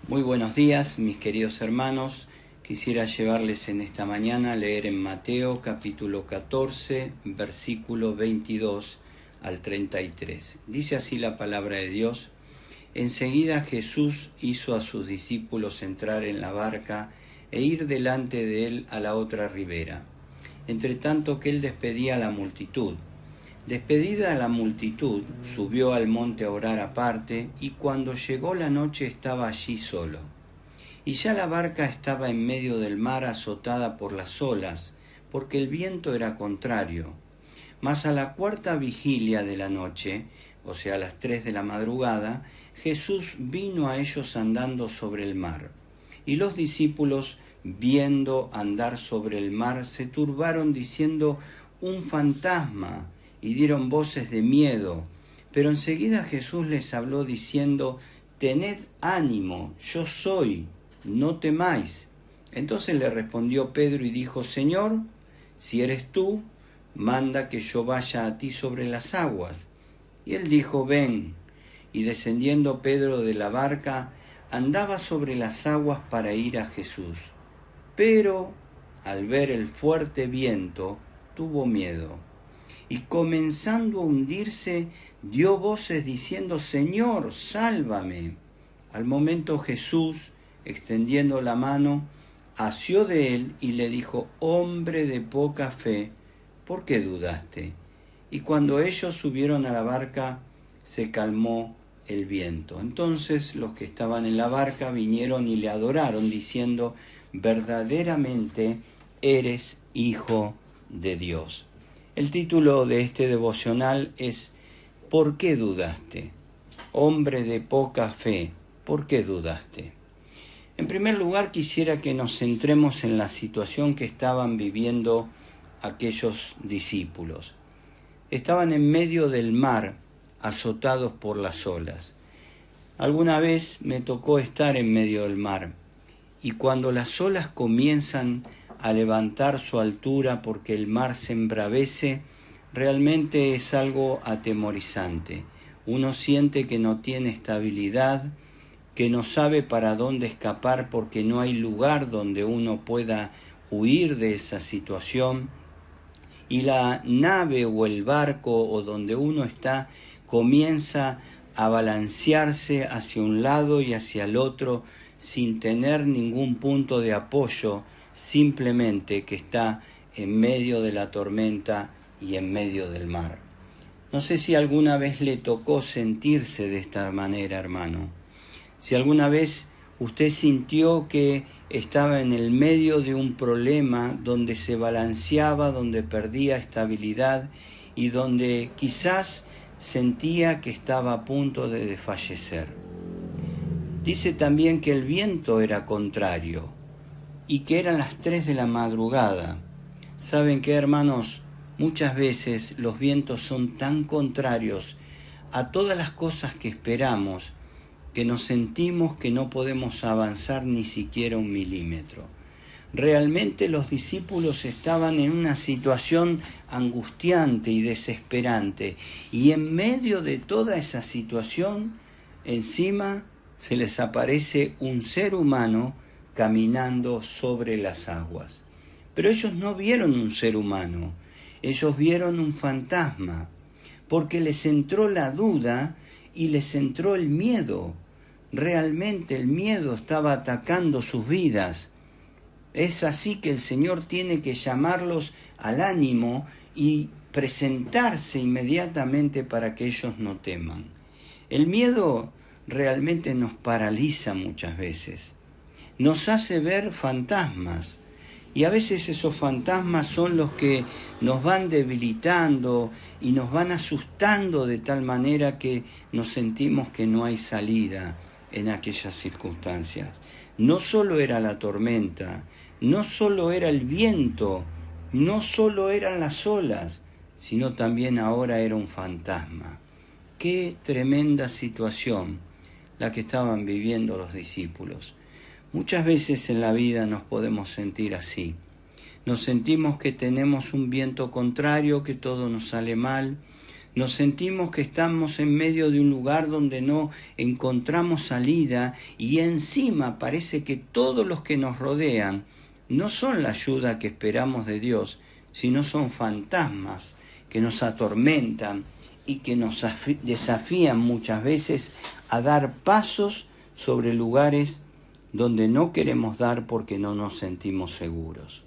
Muy buenos días, mis queridos hermanos. Quisiera llevarles en esta mañana a leer en Mateo capítulo 14, versículo 22 al 33. Dice así la palabra de Dios: Enseguida Jesús hizo a sus discípulos entrar en la barca e ir delante de él a la otra ribera, entre tanto que él despedía a la multitud. Despedida la multitud, subió al monte a orar aparte, y cuando llegó la noche estaba allí solo. Y ya la barca estaba en medio del mar, azotada por las olas, porque el viento era contrario. Mas a la cuarta vigilia de la noche, o sea a las 3 de la madrugada, Jesús vino a ellos andando sobre el mar. Y los discípulos, viendo andar sobre el mar, se turbaron diciendo: «Un fantasma», y dieron voces de miedo. Pero enseguida Jesús les habló diciendo: «Tened ánimo, yo soy, no temáis». Entonces le respondió Pedro y dijo: «Señor, si eres tú, manda que yo vaya a ti sobre las aguas». Y él dijo: «Ven». Y descendiendo Pedro de la barca, andaba sobre las aguas para ir a Jesús. Pero al ver el fuerte viento, tuvo miedo. Y comenzando a hundirse, dio voces diciendo: «Señor, sálvame». Al momento Jesús, extendiendo la mano, asió de él y le dijo: «Hombre de poca fe, ¿por qué dudaste?». Y cuando ellos subieron a la barca, se calmó el viento. Entonces los que estaban en la barca vinieron y le adoraron, diciendo: «Verdaderamente eres Hijo de Dios». El título de este devocional es ¿Por qué dudaste? Hombre de poca fe, ¿por qué dudaste? En primer lugar, quisiera que nos centremos en la situación que estaban viviendo aquellos discípulos. Estaban en medio del mar, azotados por las olas. Alguna vez me tocó estar en medio del mar, y cuando las olas comienzan a levantar su altura porque el mar se embravece, realmente es algo atemorizante. Uno siente que no tiene estabilidad, que no sabe para dónde escapar porque no hay lugar donde uno pueda huir de esa situación, y la nave o el barco o donde uno está comienza a balancearse hacia un lado y hacia el otro sin tener ningún punto de apoyo, simplemente que está en medio de la tormenta y en medio del mar. No sé si alguna vez le tocó sentirse de esta manera, hermano. Si alguna vez usted sintió que estaba en el medio de un problema donde se balanceaba, donde perdía estabilidad y donde quizás sentía que estaba a punto de desfallecer. Dice también que el viento era contrario y que eran las 3 de la madrugada. ¿Saben qué, hermanos? Muchas veces los vientos son tan contrarios a todas las cosas que esperamos que nos sentimos que no podemos avanzar ni siquiera un milímetro. Realmente los discípulos estaban en una situación angustiante y desesperante, y en medio de toda esa situación, encima se les aparece un ser humano caminando sobre las aguas. Pero ellos no vieron un ser humano, ellos vieron un fantasma, porque les entró la duda y les entró el miedo. Realmente el miedo estaba atacando sus vidas. Es así que el Señor tiene que llamarlos al ánimo y presentarse inmediatamente para que ellos no teman. El miedo realmente nos paraliza muchas veces, nos hace ver fantasmas, y a veces esos fantasmas son los que nos van debilitando y nos van asustando de tal manera que nos sentimos que no hay salida en aquellas circunstancias. No solo era la tormenta, no solo era el viento, no solo eran las olas, sino también ahora era un fantasma. Qué tremenda situación la que estaban viviendo los discípulos. Muchas veces en la vida nos podemos sentir así. Nos sentimos que tenemos un viento contrario, que todo nos sale mal. Nos sentimos que estamos en medio de un lugar donde no encontramos salida y encima parece que todos los que nos rodean no son la ayuda que esperamos de Dios, sino son fantasmas que nos atormentan y que nos desafían muchas veces a dar pasos sobre lugares donde no queremos dar porque no nos sentimos seguros.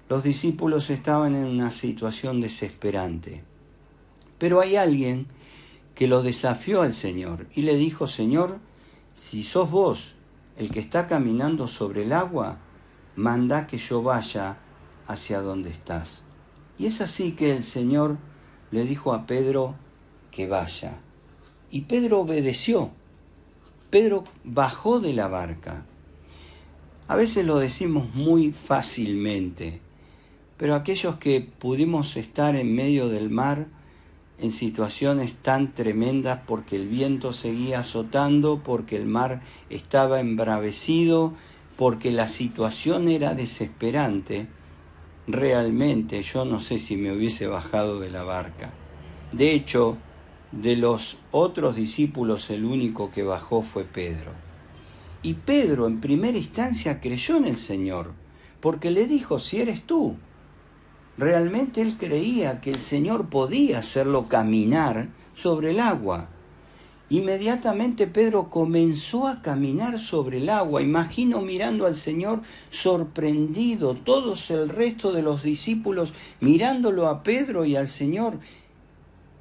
Los discípulos estaban en una situación desesperante, pero hay alguien que lo desafió al Señor y le dijo: Señor, si sos vos el que está caminando sobre el agua, manda que yo vaya hacia donde estás. Y es así que el Señor le dijo a Pedro que vaya. Y Pedro obedeció. Pedro bajó de la barca. A veces lo decimos muy fácilmente, pero aquellos que pudimos estar en medio del mar en situaciones tan tremendas porque el viento seguía azotando, porque el mar estaba embravecido, porque la situación era desesperante, realmente yo no sé si me hubiese bajado de la barca. De hecho, de los otros discípulos el único que bajó fue Pedro. Y Pedro en primera instancia creyó en el Señor, porque le dijo: si eres tú. Realmente él creía que el Señor podía hacerlo caminar sobre el agua. Inmediatamente Pedro comenzó a caminar sobre el agua. Imagino mirando al Señor sorprendido, todos el resto de los discípulos mirándolo a Pedro y al Señor,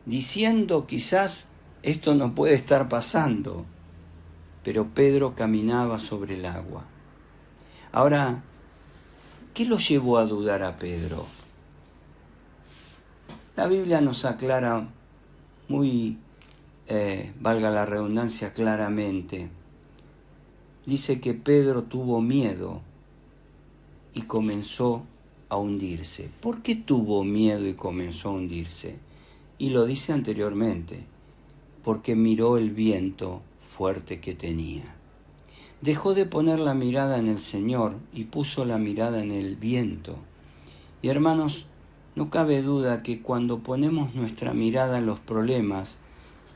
diciendo: quizás esto no puede estar pasando. Pero Pedro caminaba sobre el agua. Ahora, ¿qué lo llevó a dudar a Pedro? La Biblia nos aclara muy, valga la redundancia, claramente. Dice que Pedro tuvo miedo y comenzó a hundirse. ¿Por qué tuvo miedo y comenzó a hundirse? Y lo dice anteriormente, porque miró el viento fuerte que tenía. Dejó de poner la mirada en el Señor y puso la mirada en el viento. Y hermanos, no cabe duda que cuando ponemos nuestra mirada en los problemas,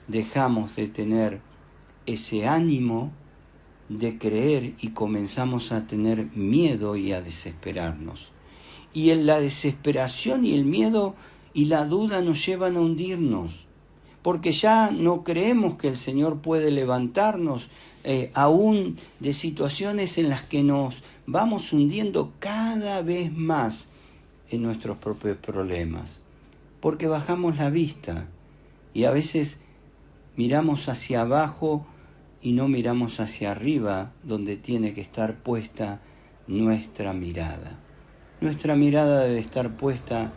dejamos de tener ese ánimo de creer y comenzamos a tener miedo y a desesperarnos. Y en la desesperación y el miedo y la duda nos llevan a hundirnos, porque ya no creemos que el Señor puede levantarnos, aún de situaciones en las que nos vamos hundiendo cada vez más en nuestros propios problemas, porque bajamos la vista y a veces miramos hacia abajo y no miramos hacia arriba, donde tiene que estar puesta nuestra mirada. Nuestra mirada debe estar puesta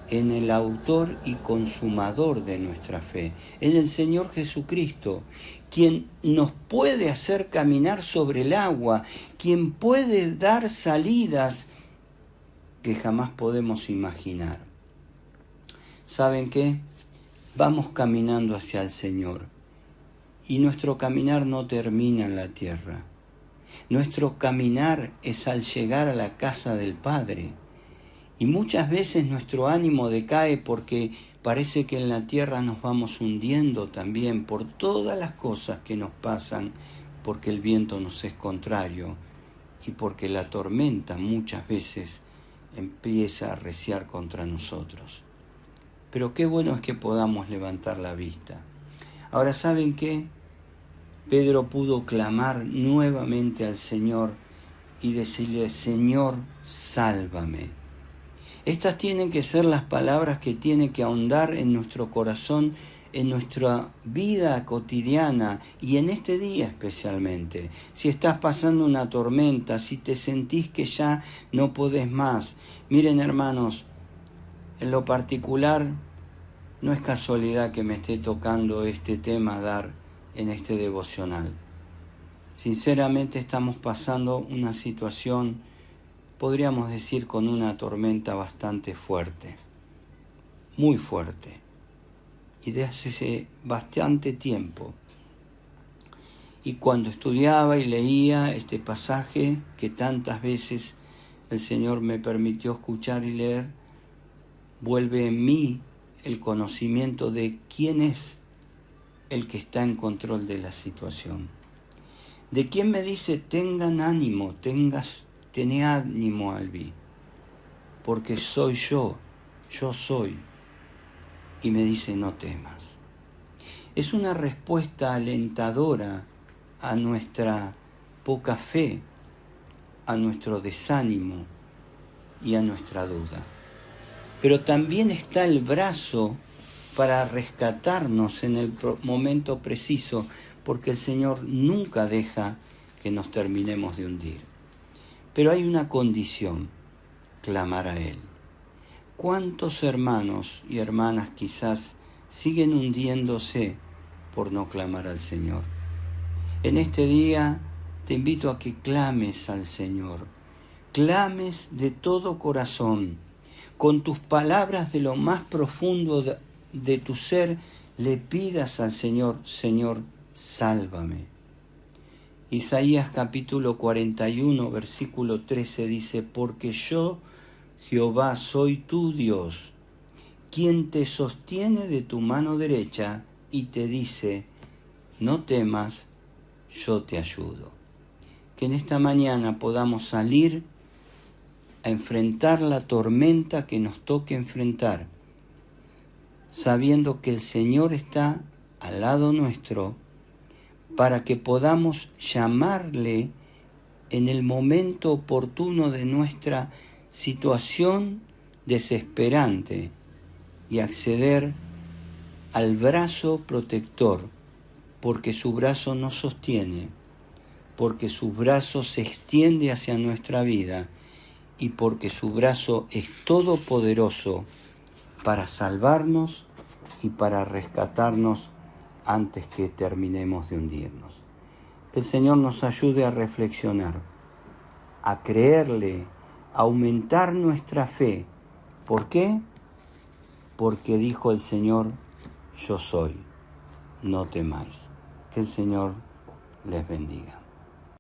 en el autor y consumador de nuestra fe, en el Señor Jesucristo, quien nos puede hacer caminar sobre el agua, quien puede dar salidas que jamás podemos imaginar. ¿Saben qué? Vamos caminando hacia el Señor y nuestro caminar no termina en la tierra. Nuestro caminar es al llegar a la casa del Padre. Y muchas veces nuestro ánimo decae porque parece que en la tierra nos vamos hundiendo también por todas las cosas que nos pasan, porque el viento nos es contrario y porque la tormenta muchas veces empieza a arreciar contra nosotros. Pero qué bueno es que podamos levantar la vista. Ahora, ¿saben qué? Pedro pudo clamar nuevamente al Señor y decirle: Señor, sálvame. Estas tienen que ser las palabras que tienen que ahondar en nuestro corazón, en nuestra vida cotidiana y en este día especialmente. Si estás pasando una tormenta, si te sentís que ya no podés más. Miren, hermanos, en lo particular no es casualidad que me esté tocando este tema dar en este devocional. Sinceramente estamos pasando una situación, podríamos decir, con una tormenta bastante fuerte, muy fuerte, y de hace bastante tiempo. Y cuando estudiaba y leía este pasaje que tantas veces el Señor me permitió escuchar y leer, vuelve en mí el conocimiento de quién es el que está en control de la situación. De quién me dice, tengan ánimo, tené ánimo, Albi, porque soy yo soy. Y me dice, no temas. Es una respuesta alentadora a nuestra poca fe, a nuestro desánimo y a nuestra duda. Pero también está el brazo para rescatarnos en el momento preciso, porque el Señor nunca deja que nos terminemos de hundir. Pero hay una condición, clamar a Él. ¿Cuántos hermanos y hermanas quizás siguen hundiéndose por no clamar al Señor? En este día te invito a que clames al Señor, clames de todo corazón, con tus palabras de lo más profundo de tu ser, le pidas al Señor, Señor, sálvame. Isaías capítulo 41, versículo 13 dice, porque yo, Jehová, soy tu Dios, quien te sostiene de tu mano derecha y te dice, no temas, yo te ayudo. Que en esta mañana podamos salir a enfrentar la tormenta que nos toque enfrentar, sabiendo que el Señor está al lado nuestro, para que podamos llamarle en el momento oportuno de nuestra situación desesperante y acceder al brazo protector, porque su brazo nos sostiene, porque su brazo se extiende hacia nuestra vida y porque su brazo es todopoderoso para salvarnos y para rescatarnos antes que terminemos de hundirnos. Que el Señor nos ayude a reflexionar, a creerle, a aumentar nuestra fe. ¿Por qué? Porque dijo el Señor, yo soy, no temáis. Que el Señor les bendiga.